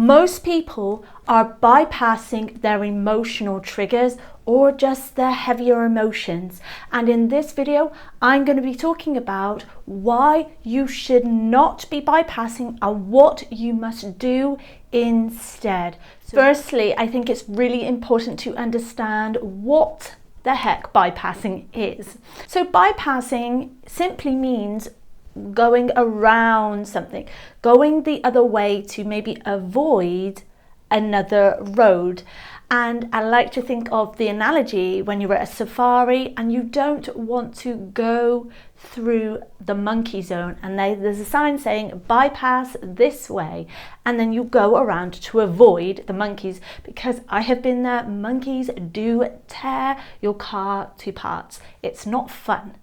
Most people are bypassing their emotional triggers or just their heavier emotions. And in this video, I'm going to be talking about why you should not be bypassing and what you must do instead. Firstly, I think it's really important to understand what the heck bypassing is. So bypassing simply means going around something, going the other way to maybe avoid another road. And I like to think of the analogy when you're at a safari and you don't want to go through the monkey zone, and there's a sign saying bypass this way, and then you go around to avoid the monkeys, because I have been there. Monkeys do tear your car to parts. It's not fun.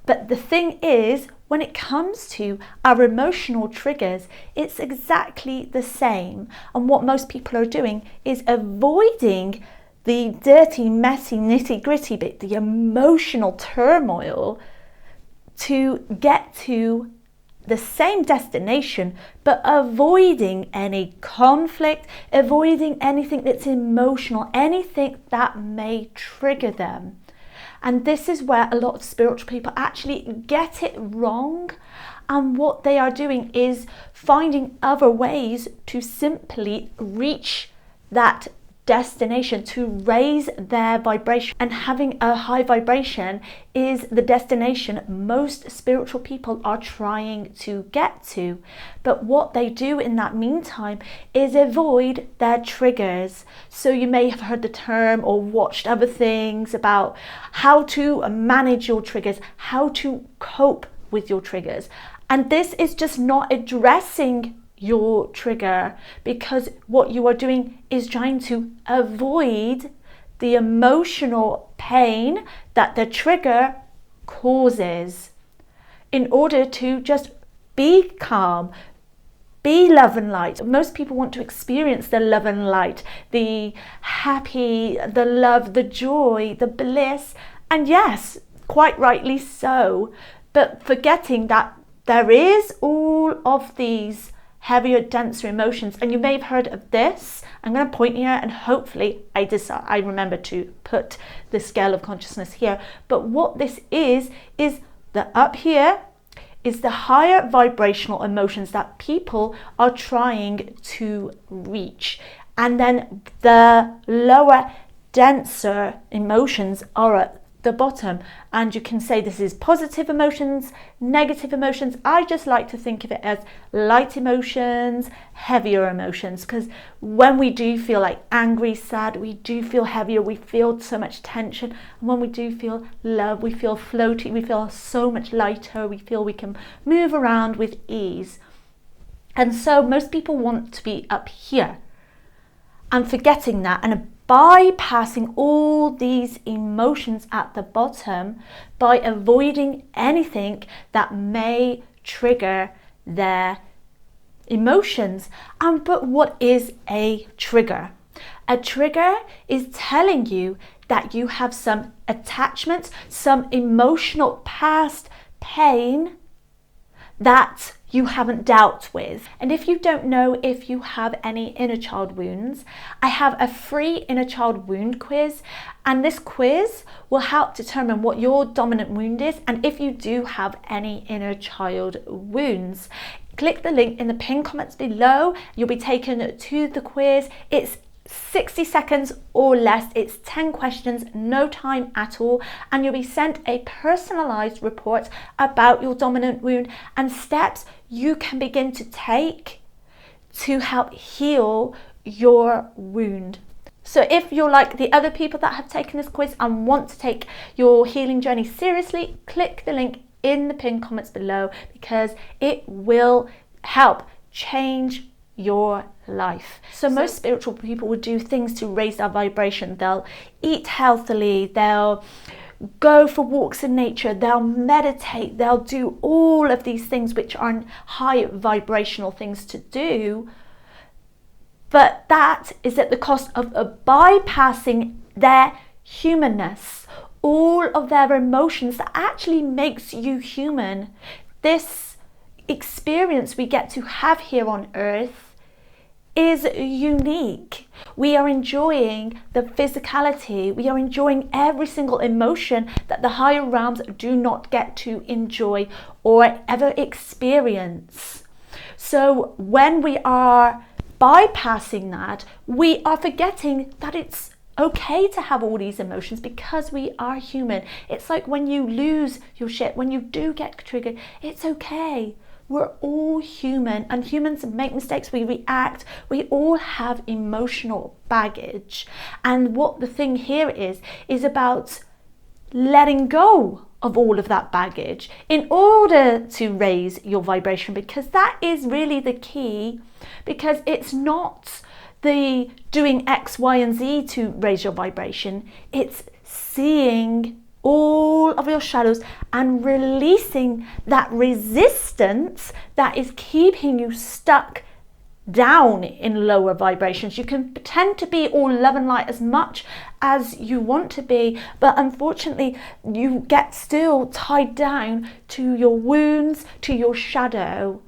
But the thing is, when it comes to our emotional triggers, it's exactly the same. And what most people are doing is avoiding the dirty, messy, nitty-gritty bit, the emotional turmoil, to get to the same destination, but avoiding any conflict, avoiding anything that's emotional, anything that may trigger them. And this is where a lot of spiritual people actually get it wrong. And what they are doing is finding other ways to simply reach that destination, to raise their vibration. And having a high vibration is the destination most spiritual people are trying to get to. But what they do in that meantime is avoid their triggers. So you may have heard the term or watched other things about how to manage your triggers, how to cope with your triggers. And this is just not addressing your trigger, because what you are doing is trying to avoid the emotional pain that the trigger causes in order to just be calm, be love and light. Most people want to experience the love and light, the happy, the love, the joy, the bliss, and yes, quite rightly so, but forgetting that there is all of these heavier, denser emotions. And you may have heard of this. I'm going to point here, and hopefully I remember to put the scale of consciousness here. But what this is that up here is the higher vibrational emotions that people are trying to reach. And then the lower, denser emotions are at the bottom. And you can say this is positive emotions, negative emotions. I just like to think of it as light emotions, heavier emotions, because when we do feel like angry, sad, we do feel heavier, we feel so much tension. And when we do feel love, we feel floaty, we feel so much lighter, we feel we can move around with ease. And so most people want to be up here, and forgetting that and bypassing all these emotions at the bottom by avoiding anything that may trigger their emotions. But what is a trigger? A trigger is telling you that you have some attachments, some emotional past pain that you haven't dealt with. And if you don't know if you have any inner child wounds, I have a free inner child wound quiz, and this quiz will help determine what your dominant wound is and if you do have any inner child wounds. Click the link in the pinned comments below. You'll be taken to the quiz. It's 60 seconds or less. It's 10 questions, no time at all, and you'll be sent a personalized report about your dominant wound and steps you can begin to take to help heal your wound. So if you're like the other people that have taken this quiz and want to take your healing journey seriously, click the link in the pinned comments below, because it will help change your life. So most spiritual people would do things to raise their vibration. They'll eat healthily, they'll go for walks in nature, they'll meditate, they'll do all of these things which are high vibrational things to do. But that is at the cost of bypassing their humanness, all of their emotions that actually makes you human. This experience we get to have here on earth is unique. We are enjoying the physicality. We are enjoying every single emotion that the higher realms do not get to enjoy or ever experience. So when we are bypassing that, we are forgetting that it's okay to have all these emotions because we are human. It's like when you lose your shit, when you do get triggered, it's okay. We're all human, and humans make mistakes, we react, we all have emotional baggage. And what the thing here is about letting go of all of that baggage in order to raise your vibration, because that is really the key, because it's not the doing X, Y, and Z to raise your vibration. It's seeing all of your shadows and releasing that resistance that is keeping you stuck down in lower vibrations. You can pretend to be all love and light as much as you want to be, but unfortunately you get still tied down to your wounds, to your shadow.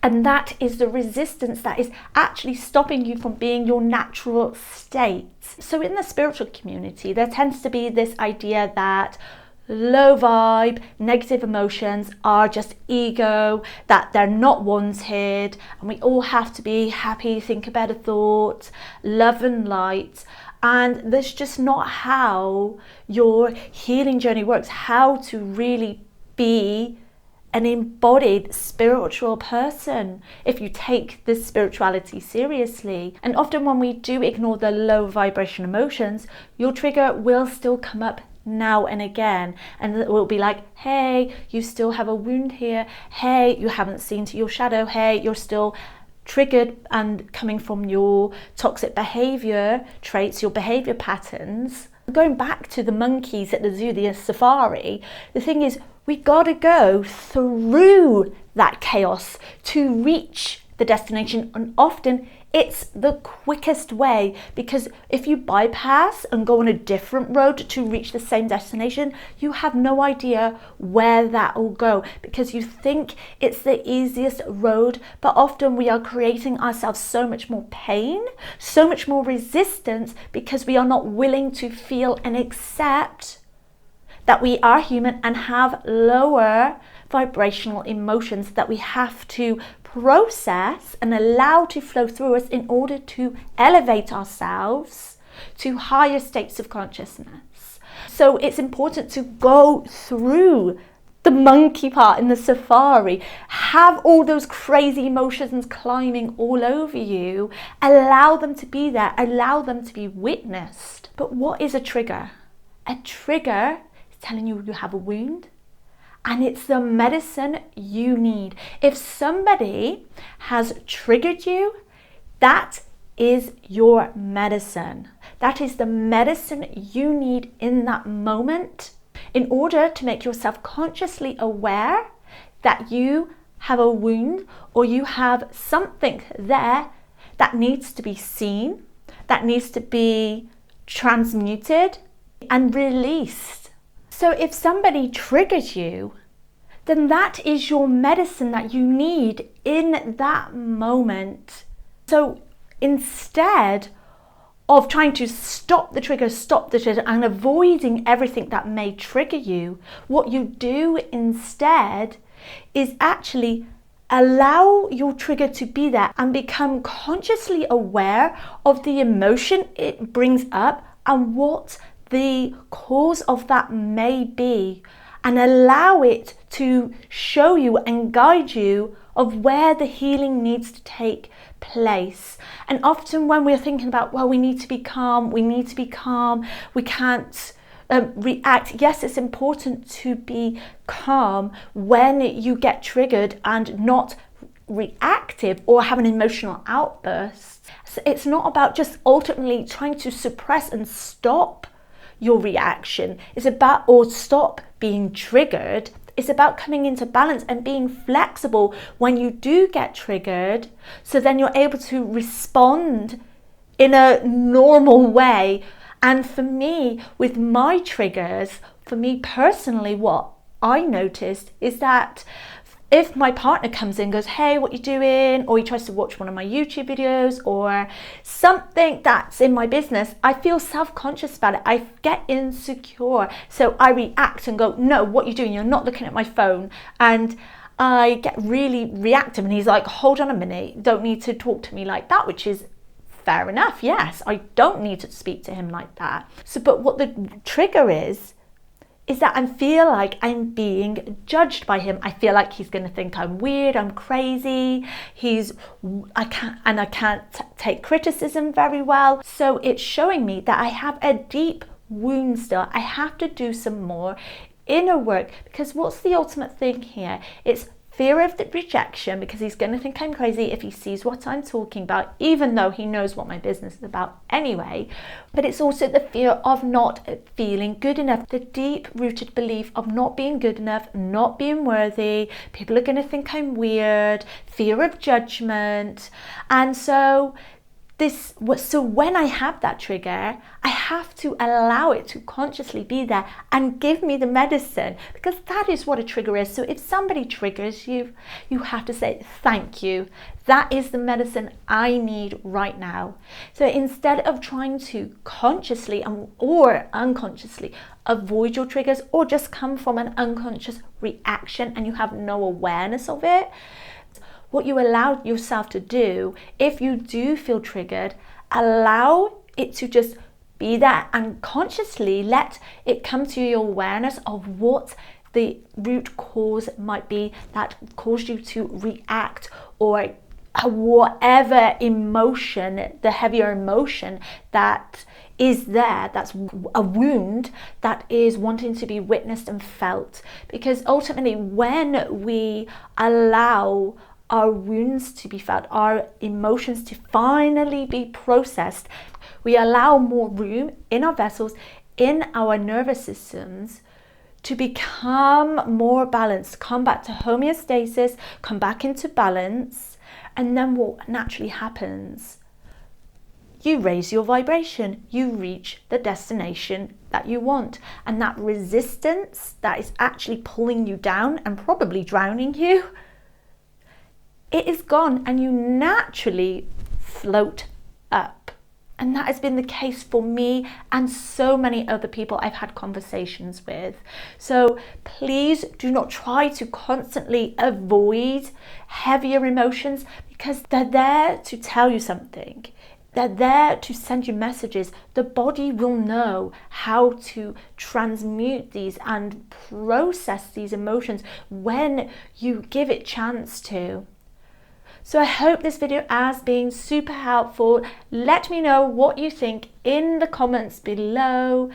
And that is the resistance that is actually stopping you from being your natural state. So in the spiritual community, there tends to be this idea that low vibe, negative emotions are just ego, that they're not wanted, and we all have to be happy, think a better thought, love and light. And that's just not how your healing journey works, how to really be an embodied spiritual person if you take this spirituality seriously. And often when we do ignore the low vibration emotions, your trigger will still come up now and again, and it will be like, hey, you still have a wound here, hey, you haven't seen to your shadow, hey, you're still triggered and coming from your toxic behavior traits, your behavior patterns. Going back to the monkeys at the zoo, the safari, the thing is, we gotta go through that chaos to reach the destination, and often it's the quickest way, because if you bypass and go on a different road to reach the same destination, you have no idea where that will go, because you think it's the easiest road, but often we are creating ourselves so much more pain, so much more resistance, because we are not willing to feel and accept that we are human and have lower vibrational emotions that we have to process and allow to flow through us in order to elevate ourselves to higher states of consciousness. So it's important to go through the monkey part in the safari, have all those crazy emotions climbing all over you, allow them to be there, allow them to be witnessed. But what is a trigger? A trigger is telling you have a wound, and it's the medicine you need. If somebody has triggered you, that is your medicine. That is the medicine you need in that moment in order to make yourself consciously aware that you have a wound or you have something there that needs to be seen, that needs to be transmuted and released. So if somebody triggers you, then that is your medicine that you need in that moment. So instead of trying to stop the trigger and avoiding everything that may trigger you, what you do instead is actually allow your trigger to be there and become consciously aware of the emotion it brings up and what the cause of that may be, and allow it to show you and guide you of where the healing needs to take place. And often when we're thinking about, well, we need to be calm, we can't react. Yes, it's important to be calm when you get triggered and not reactive or have an emotional outburst. So it's not about just ultimately trying to suppress and stop your reaction. It's about, or stop being triggered. It's about coming into balance and being flexible when you do get triggered, so then you're able to respond in a normal way. And for me, with my triggers, for me personally, what I noticed is that if my partner comes in and goes, hey, what you doing? Or he tries to watch one of my YouTube videos or something that's in my business, I feel self-conscious about it. I get insecure. So I react and go, no, what are you doing? You're not looking at my phone. And I get really reactive, and he's like, hold on a minute, you don't need to talk to me like that, which is fair enough. Yes, I don't need to speak to him like that. So, but what the trigger is that I feel like I'm being judged by him. I feel like he's going to think I'm weird, I'm crazy. I can't take criticism very well. So it's showing me that I have a deep wound still. I have to do some more inner work, because what's the ultimate thing here? It's fear of the rejection, because he's going to think I'm crazy if he sees what I'm talking about, even though he knows what my business is about anyway. But it's also the fear of not feeling good enough, the deep-rooted belief of not being good enough, not being worthy. People are going to think I'm weird, fear of judgment. And so when I have that trigger, I have to allow it to consciously be there and give me the medicine, because that is what a trigger is. So if somebody triggers you, you have to say, thank you. That is the medicine I need right now. So instead of trying to consciously or unconsciously avoid your triggers, or just come from an unconscious reaction and you have no awareness of it, what you allow yourself to do, if you do feel triggered, allow it to just be there and consciously let it come to your awareness of what the root cause might be that caused you to react, or whatever emotion, the heavier emotion that is there, that's a wound that is wanting to be witnessed and felt. Because ultimately, when we allow our wounds to be felt, our emotions to finally be processed, we allow more room in our vessels, in our nervous systems, to become more balanced, come back to homeostasis, come back into balance. And then what naturally happens? You raise your vibration, you reach the destination that you want. And that resistance that is actually pulling you down and probably drowning you, it is gone, and you naturally float up. And that has been the case for me and so many other people I've had conversations with. So please do not try to constantly avoid heavier emotions, because they're there to tell you something. They're there to send you messages. The body will know how to transmute these and process these emotions when you give it chance to. So I hope this video has been super helpful. Let me know what you think in the comments below.